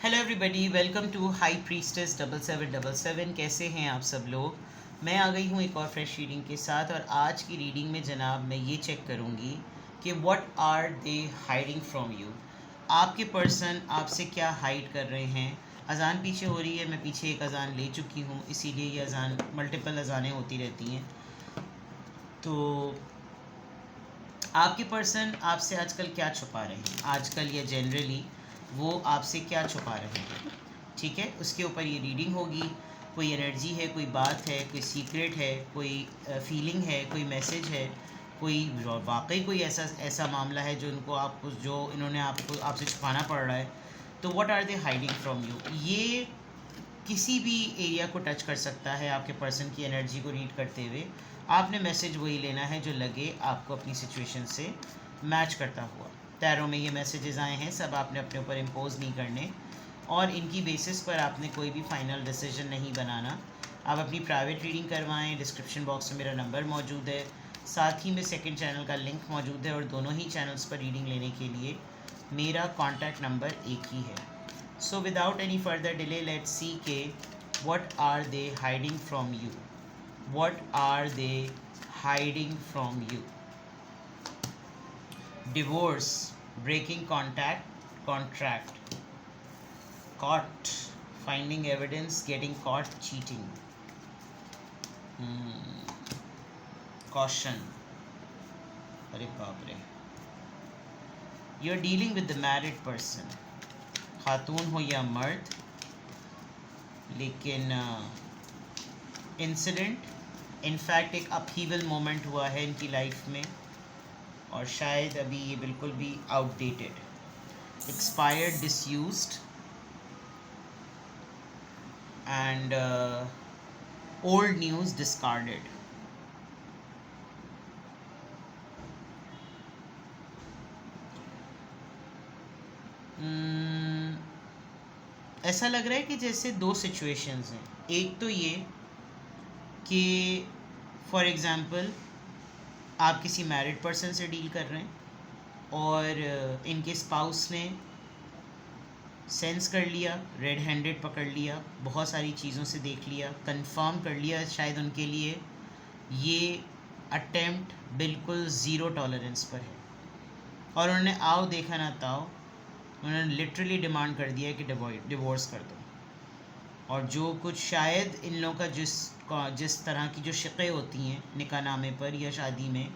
Hello everybody, welcome to high priestess 7777। कैसे हैं आप सब लोग। मैं आ गई हूँ एक और फ्रेश रीडिंग के साथ, और आज की रीडिंग में जनाब मैं ये चेक करूँगी कि what are they hiding from you. आपके पर्सन आपसे क्या हाइड कर रहे हैं। अजान पीछे हो रही है, मैं पीछे एक अजान ले चुकी हूँ, इसीलिए ये अजान मल्टीपल अजानें होती रहती हैं। तो आपके पर्सन आपसे आजकल क्या छुपा रहे हैं, आजकल या जनरली वो आपसे क्या छुपा रहे हैं। ठीक है, उसके ऊपर ये रीडिंग होगी। कोई एनर्जी है, कोई बात है, कोई सीक्रेट है, कोई फीलिंग है, कोई मैसेज है, कोई वाकई कोई ऐसा ऐसा मामला है जो इन्होंने आपसे छुपाना पड़ रहा है। तो what are they hiding from you. ये किसी भी एरिया को टच कर सकता है। आपके पर्सन की एनर्जी को रीड करते हुए आपने मैसेज वही लेना है जो लगे आपको अपनी सिचुएशन से मैच करता हुआ। टैरो में ये मैसेजेस आए हैं, सब आपने अपने ऊपर इम्पोज नहीं करने, और इनकी बेसिस पर आपने कोई भी फाइनल डिसीजन नहीं बनाना। आप अपनी प्राइवेट रीडिंग करवाएं। डिस्क्रिप्शन बॉक्स में मेरा नंबर मौजूद है, साथ ही में सेकंड चैनल का लिंक मौजूद है, और दोनों ही चैनल्स पर रीडिंग लेने के लिए मेरा कॉन्टैक्ट नंबर एक ही है। So without any further delay, let's see के what are they hiding from you. What are they hiding from you? Divorce, breaking contract, caught, finding evidence, getting caught cheating. Caution. अरे बाप रे. You're dealing with the married person. खातून हो या मर्द, लेकिन incident in fact एक upheaval moment हुआ है इनकी लाइफ में, और शायद अभी ये बिल्कुल भी outdated, expired, disused and old news discarded. ऐसा लग रहा है कि जैसे दो सिचुएशंस हैं। एक तो ये कि फॉर एग्ज़ाम्पल आप किसी मैरिड पर्सन से डील कर रहे हैं, और इनके स्पाउस ने सेंस कर लिया, रेड हैंडेड पकड़ लिया, बहुत सारी चीज़ों से देख लिया, कंफर्म कर लिया शायद उनके लिए ये अटेम्प्ट बिल्कुल ज़ीरो टॉलरेंस पर है, और उन्होंने आओ देखा ना ताओ, उन्होंने लिटरली डिमांड कर दिया कि डिवोर्स कर दो। और जो कुछ शायद इन लोगों का जिस तरह की जो शिक़े होती हैं निकाहनामे पर या शादी में,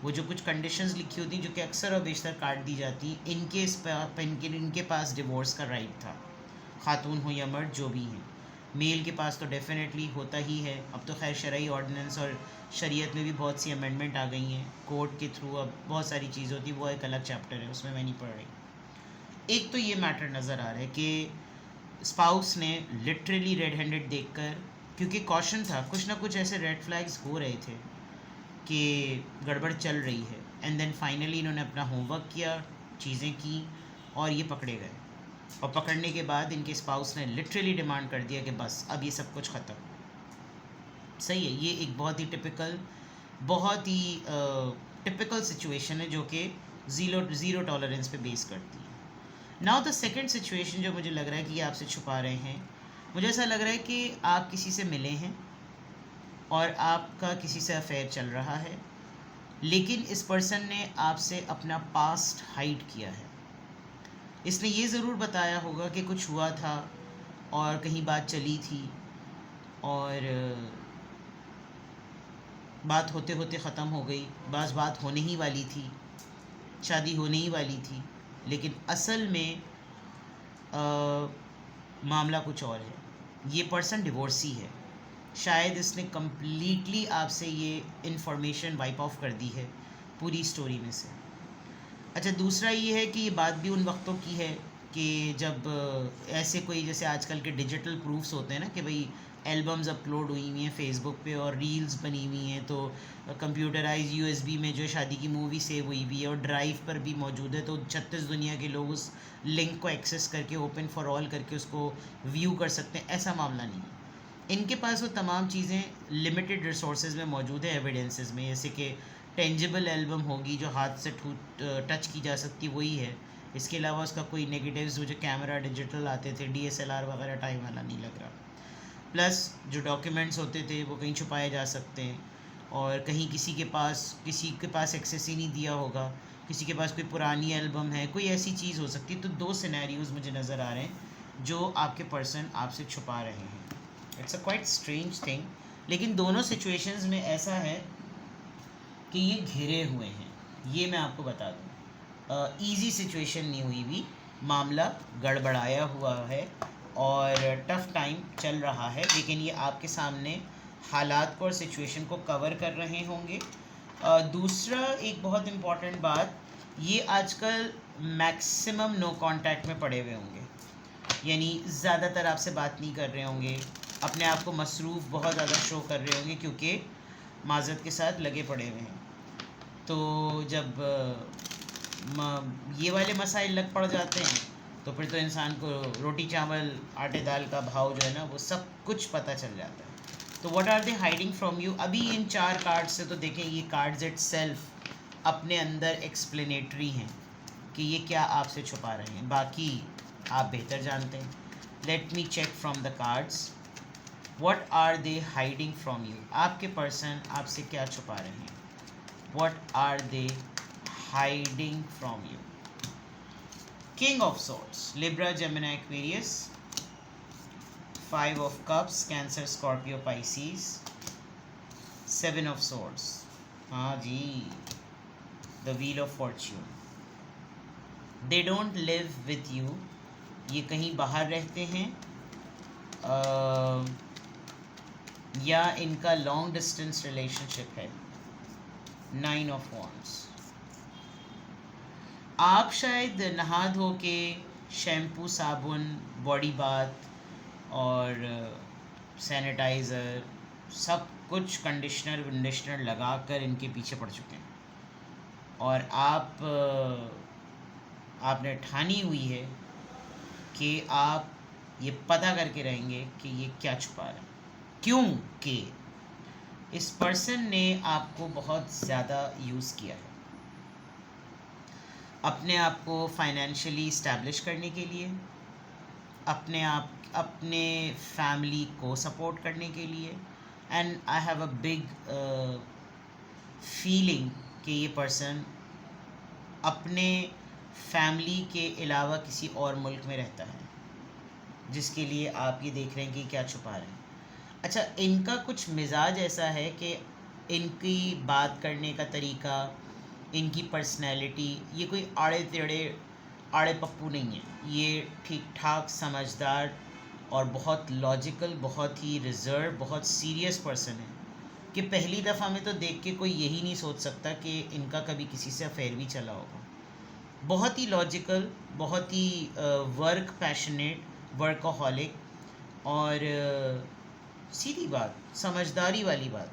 वो जो कुछ कंडीशंस लिखी होती हैं जो कि अक्सर और बेशतर काट दी जाती, इनके पास डिवोर्स का राइट था, खातून हो या मर्द जो भी हैं। मेल के पास तो डेफिनेटली होता ही है। अब तो खैर शरई ऑर्डिनेंस और शरीयत में भी बहुत सी अमेंडमेंट आ गई हैं, कोर्ट के थ्रू अब बहुत सारी चीज़ होती है, वो एक अलग चैप्टर है, उसमें मैं नहीं पढ़ रही। एक तो ये मैटर नज़र आ रहा है कि स्पाउस ने लिटरली रेड हैंडेड देखकर, क्योंकि कॉशन था, कुछ ना कुछ ऐसे रेड फ्लैग्स हो रहे थे कि गड़बड़ चल रही है, एंड देन फाइनली इन्होंने अपना होमवर्क किया, चीज़ें की, और ये पकड़े गए। और पकड़ने के बाद इनके स्पाउस ने लिटरली डिमांड कर दिया कि बस अब ये सब कुछ ख़त्म। सही है, ये एक बहुत ही टिपिकल सिचुएशन है जो कि ज़ीरो टॉलरेंस पे बेस करती है। नाउ द सेकंड सिचुएशन जो मुझे लग रहा है कि ये आपसे छुपा रहे हैं, मुझे ऐसा लग रहा है कि आप किसी से मिले हैं और आपका किसी से अफेयर चल रहा है, लेकिन इस पर्सन ने आपसे अपना पास्ट हाइड किया है। इसने ये ज़रूर बताया होगा कि कुछ हुआ था और कहीं बात चली थी, और बात होते होते ख़त्म हो गई, बात होने ही वाली थी, शादी होने ही वाली थी, लेकिन असल में मामला कुछ और है। ये पर्सन डिवोर्सी है। शायद इसने कम्प्लीटली आपसे ये इन्फॉर्मेशन वाइप ऑफ कर दी है पूरी स्टोरी में से। अच्छा, दूसरा ये है कि ये बात भी उन वक्तों की है कि जब ऐसे कोई, जैसे आजकल के डिजिटल प्रूफ्स होते हैं ना कि भाई एल्बम्स अपलोड हुई हुई हैं फेसबुक पे और रील्स बनी हुई हैं, तो कंप्यूटराइज यूएसबी में जो शादी की मूवी सेव हुई भी है और ड्राइव पर भी मौजूद है, तो 36 दुनिया के लोग उस लिंक को एक्सेस करके ओपन फॉर ऑल करके उसको व्यू कर सकते हैं। ऐसा मामला नहीं है। इनके पास वो तमाम चीज़ें लिमिटेड रिसोर्सेज में मौजूद है, एविडेंसेस में, जैसे कि टेंजिबल एल्बम होगी जो हाथ से टच की जा सकती, वही है, इसके अलावा उसका कोई नेगेटिव्स, वो जो कैमरा डिजिटल आते थे DSLR वगैरह टाइम वाला नहीं लग रहा। प्लस जो डॉक्यूमेंट्स होते थे वो कहीं छुपाए जा सकते हैं, और कहीं किसी के पास एक्सेस ही नहीं दिया होगा, किसी के पास कोई पुरानी एल्बम है, कोई ऐसी चीज़ हो सकती है। तो 2 सिनेरियोज़ मुझे नज़र आ रहे हैं जो आपके पर्सन आपसे छुपा रहे हैं। It's a quite strange thing, लेकिन दोनों सिचुएशंस में ऐसा है कि ये घिरे हुए हैं, ये मैं आपको बता दूँ। ईज़ी सिचुएशन नहीं हुई भी, मामला गड़बड़ाया हुआ है और टफ़ टाइम चल रहा है, लेकिन ये आपके सामने हालात को और सिचुएशन को कवर कर रहे होंगे। दूसरा एक बहुत इम्पॉर्टेंट बात, ये आजकल मैक्सिमम नो कांटेक्ट में पड़े हुए होंगे, यानी ज़्यादातर आपसे बात नहीं कर रहे होंगे, अपने आप को मसरूफ़ बहुत ज़्यादा शो कर रहे होंगे क्योंकि माज़रत के साथ लगे पड़े हुए हैं। तो जब ये वाले मसाइल लग पड़ जाते हैं तो फिर तो इंसान को रोटी चावल आटे दाल का भाव जो है ना वो सब कुछ पता चल जाता है। तो what are they hiding from you? अभी इन 4 कार्ड्स से तो देखें, ये कार्ड्स इटसेल्फ अपने अंदर एक्सप्लेनेटरी हैं कि ये क्या आपसे छुपा रहे हैं, बाकी आप बेहतर जानते हैं। Let me check from the cards, what are they hiding from you? आपके पर्सन आपसे क्या छुपा रहे हैं? What are they hiding from you? King of Swords, Libra, Gemini, Aquarius. 5 of Cups, Cancer, Scorpio, Pisces. 7 of Swords, हाँ जी, The Wheel of Fortune. They don't live with you, ये कहीं बाहर रहते हैं, या इनका लॉन्ग डिस्टेंस रिलेशनशिप है। 9 of Wands. आप शायद नहा धो के शैम्पू, साबुन, बॉडी बाथ और सैनिटाइज़र सब कुछ, कंडीशनर वंडीशनर लगा कर इनके पीछे पड़ चुके हैं, और आपने ठानी हुई है कि आप ये पता करके रहेंगे कि ये क्या छुपा रहा है, क्योंकि इस पर्सन ने आपको बहुत ज़्यादा यूज़ किया है अपने आप को फाइनेंशियली इस्टेब्लिश करने के लिए, अपने फैमिली को सपोर्ट करने के लिए। And I have a big feeling कि ये पर्सन अपने फैमिली के अलावा किसी और मुल्क में रहता है, जिसके लिए आप ये देख रहे हैं कि क्या छुपा रहे हैं। अच्छा, इनका कुछ मिजाज ऐसा है कि इनकी बात करने का तरीका, इनकी पर्सनैलिटी, ये कोई आड़े पप्पू नहीं है, ये ठीक ठाक समझदार और बहुत लॉजिकल, बहुत ही रिज़र्व, बहुत सीरियस पर्सन है कि पहली दफ़ा में तो देख के कोई यही नहीं सोच सकता कि इनका कभी किसी से अफेयर भी चला होगा। बहुत ही लॉजिकल, बहुत ही वर्क पैशनेट, वर्कaholic, और सीधी बात, समझदारी वाली बात।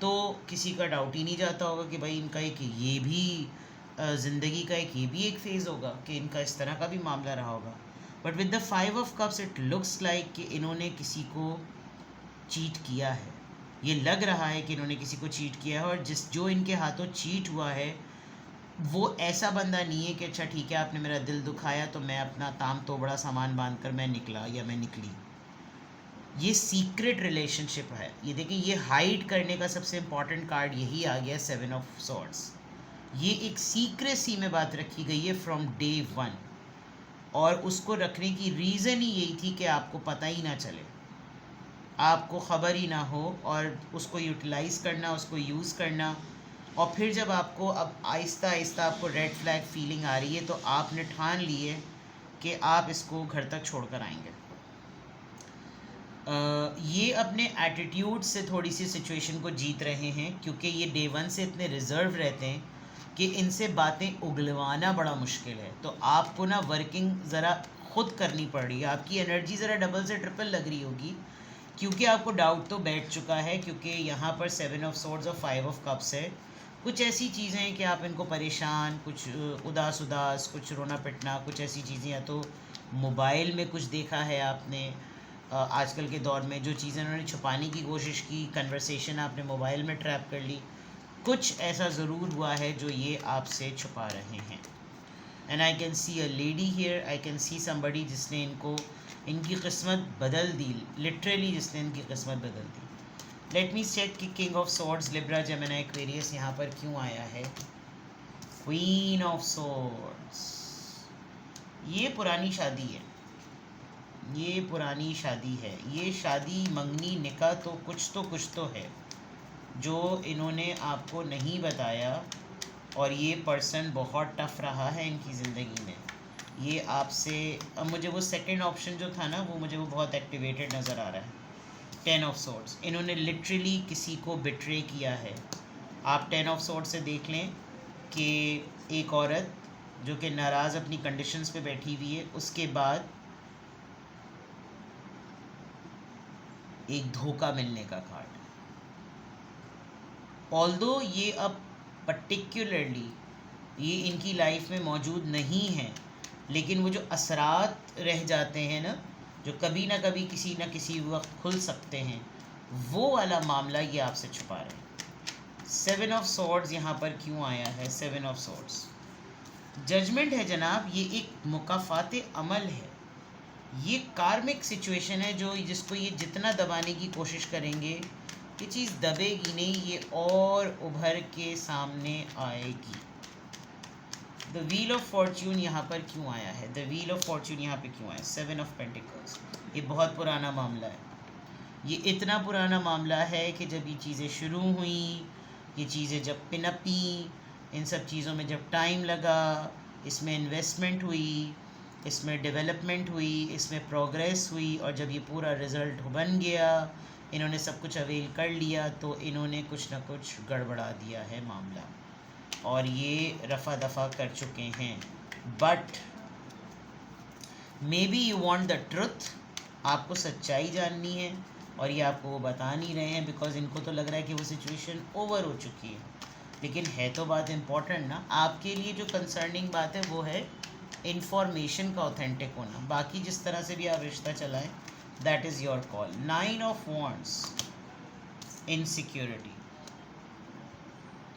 तो किसी का डाउट ही नहीं जाता होगा कि भाई इनका एक ये भी ज़िंदगी का ये भी एक फ़ेज़ होगा कि इनका इस तरह का भी मामला रहा होगा। But with the 5 of Cups it looks like कि इन्होंने किसी को चीट किया है। ये लग रहा है कि इन्होंने किसी को चीट किया है, और जो इनके हाथों चीट हुआ है वो ऐसा बंदा नहीं है कि अच्छा ठीक है आपने मेरा दिल दुखाया तो मैं अपना ताम तोबड़ा सामान बांध कर मैं निकला या मैं निकली। ये सीक्रेट रिलेशनशिप है। ये देखिए, ये हाइड करने का सबसे इम्पॉर्टेंट कार्ड यही आ गया, 7 of Swords। ये एक सीक्रेसी में बात रखी गई है फ्रॉम डे 1, और उसको रखने की रीज़न ही यही थी कि आपको पता ही ना चले, आपको ख़बर ही ना हो, और उसको यूटिलाइज़ करना, उसको यूज़ करना। और फिर जब आपको अब आहिस्ता आहिस्ता आपको रेड फ्लैग फीलिंग आ रही है तो आपने ठान ली है कि आप इसको घर तक छोड़ कर आएंगे। ये अपने एटीट्यूड से थोड़ी सी सिचुएशन को जीत रहे हैं, क्योंकि ये डे 1 से इतने रिज़र्व रहते हैं कि इनसे बातें उगलवाना बड़ा मुश्किल है। तो आपको ना वर्किंग ज़रा ख़ुद करनी पड़ रही है, आपकी एनर्जी ज़रा डबल से ट्रिपल लग रही होगी, क्योंकि आपको डाउट तो बैठ चुका है, क्योंकि यहाँ पर 7 of Swords और 5 of Cups है। कुछ ऐसी चीज़ें हैं कि आप इनको परेशान, कुछ उदास, कुछ रोना पिटना, कुछ ऐसी चीज़ें, या तो मोबाइल में कुछ देखा है आपने आजकल के दौर में, जो चीज़ें उन्होंने छुपाने की कोशिश की, कन्वर्सेशन आपने मोबाइल में ट्रैप कर ली, कुछ ऐसा ज़रूर हुआ है जो ये आपसे छुपा रहे हैं। And I can see a lady here, I can see somebody जिसने इनकी किस्मत बदल दी, लिटरली जिसने इनकी किस्मत बदल दी. लेट मी चेक कि king of swords Libra Gemini Aquarius यहाँ पर क्यों आया है. क्वीन ऑफ सॉर्ड्स, ये पुरानी शादी है, ये पुरानी शादी है, ये शादी मंगनी निकाह तो कुछ तो है जो इन्होंने आपको नहीं बताया. और ये पर्सन बहुत टफ रहा है इनकी ज़िंदगी में. ये आपसे, अब मुझे वो सेकंड ऑप्शन जो था ना, वो मुझे वो बहुत एक्टिवेटेड नज़र आ रहा है. 10 ऑफ सॉर्ड्स, इन्होंने लिटरली किसी को बिट्रे किया है. आप 10 ऑफ सॉर्ड्स से देख लें कि एक औरत जो कि नाराज़ अपनी कंडीशंस पे बैठी हुई है, उसके बाद एक धोखा मिलने का कार्ड. ऑल्दो ये अब पर्टिकुलरली ये इनकी लाइफ में मौजूद नहीं है, लेकिन वो जो असरात रह जाते हैं ना, जो कभी ना कभी किसी न किसी वक्त खुल सकते हैं, वो वाला मामला ये आपसे छुपा रहे हैं. 7 ऑफ सॉर्ड्स यहाँ पर क्यों आया है. 7 ऑफ सॉर्ड्स जजमेंट है जनाब, ये एक मुकाफ़ात अमल है, ये कार्मिक सिचुएशन है जो जिसको ये जितना दबाने की कोशिश करेंगे ये चीज़ दबेगी नहीं, ये और उभर के सामने आएगी. द व्हील ऑफ फॉर्च्यून यहाँ पर क्यों आया है. द व्हील ऑफ फॉर्च्यून यहाँ पे क्यों आया. 7 ऑफ पेंटिकल्स, ये बहुत पुराना मामला है. ये इतना पुराना मामला है कि जब ये चीज़ें शुरू हुई, ये चीज़ें जब पिनपी, इन सब चीज़ों में जब टाइम लगा, इसमें इन्वेस्टमेंट हुई, इसमें डेवलपमेंट हुई, इसमें प्रोग्रेस हुई, और जब ये पूरा रिज़ल्ट बन गया, इन्होंने सब कुछ अवेल कर लिया, तो इन्होंने कुछ ना कुछ गड़बड़ा दिया है मामला, और ये रफ़ा दफ़ा कर चुके हैं. But may be you want the truth, आपको सच्चाई जाननी है, और ये आपको वो बता नहीं रहे हैं बिकॉज इनको तो लग रहा है कि वो सिचुएशन ओवर हो चुकी है. लेकिन है तो बात इम्पॉर्टेंट ना, आपके लिए जो कंसर्निंग बात है वो है इंफॉर्मेशन का ऑथेंटिक होना. बाकी जिस तरह से भी आप रिश्ता चलाएं, that is your call. 9 of wands, insecurity.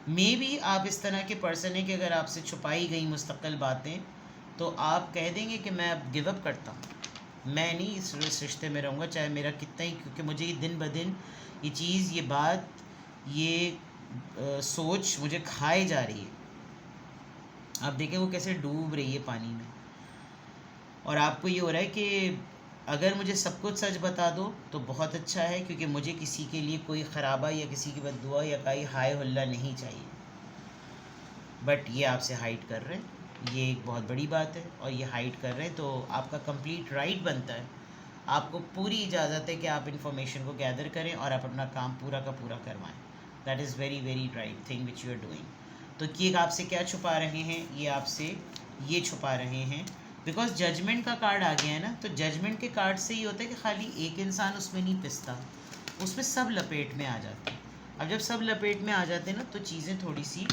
May be आप इस तरह के पर्सन हैं कि अगर आपसे छुपाई गई मुस्तक़िल बातें, तो आप कह देंगे कि मैं अब गिव अप करता हूँ, मैं नहीं इस रिश्ते में रहूँगा चाहे मेरा कितना ही, क्योंकि मुझे ये दिन ब दिन ये चीज़, ये बात, ये सोच मुझे खाए जा रही है. आप देखें वो कैसे डूब रही है पानी में, और आपको ये हो रहा है कि अगर मुझे सब कुछ सच बता दो तो बहुत अच्छा है, क्योंकि मुझे किसी के लिए कोई ख़राबा या किसी की बद्दुआ या कोई हाय हल्ला नहीं चाहिए. बट ये आपसे हाइड कर रहे हैं, ये एक बहुत बड़ी बात है, और ये हाइड कर रहे हैं, तो आपका कंप्लीट राइट बनता है, आपको पूरी इजाज़त है कि आप इन्फॉर्मेशन को गैदर करें और आप अपना काम पूरा का पूरा करवाएं. That is very very right thing which you are doing. तो ये आपसे क्या छुपा रहे हैं, ये आपसे ये छुपा रहे हैं बिकॉज जजमेंट का कार्ड आ गया है ना. तो जजमेंट के कार्ड से ये होता है कि खाली एक इंसान उसमें नहीं पिसता, उसमें सब लपेट में आ जाते हैं. अब जब सब लपेट में आ जाते हैं ना, तो चीज़ें थोड़ी सी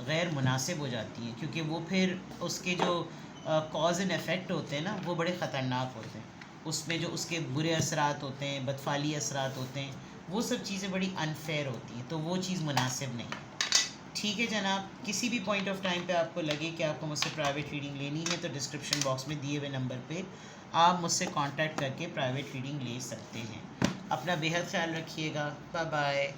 गैर मुनासिब हो जाती हैं, क्योंकि वो फिर उसके जो कॉज एंड इफ़ेक्ट होते हैं ना, वो बड़े ख़तरनाक होते हैं. उसमें जो उसके बुरे असरात होते हैं, बदफाली असरात होते हैं, वो सब चीज़ें बड़ी अनफेयर होती हैं, तो वो चीज़ मुनासिब नहीं है. ठीक है जनाब, किसी भी पॉइंट ऑफ टाइम पे आपको लगे कि आपको मुझसे प्राइवेट रीडिंग लेनी है, तो डिस्क्रिप्शन बॉक्स में दिए हुए नंबर पे आप मुझसे कांटेक्ट करके प्राइवेट रीडिंग ले सकते हैं. अपना बेहद ख्याल रखिएगा. Bye bye.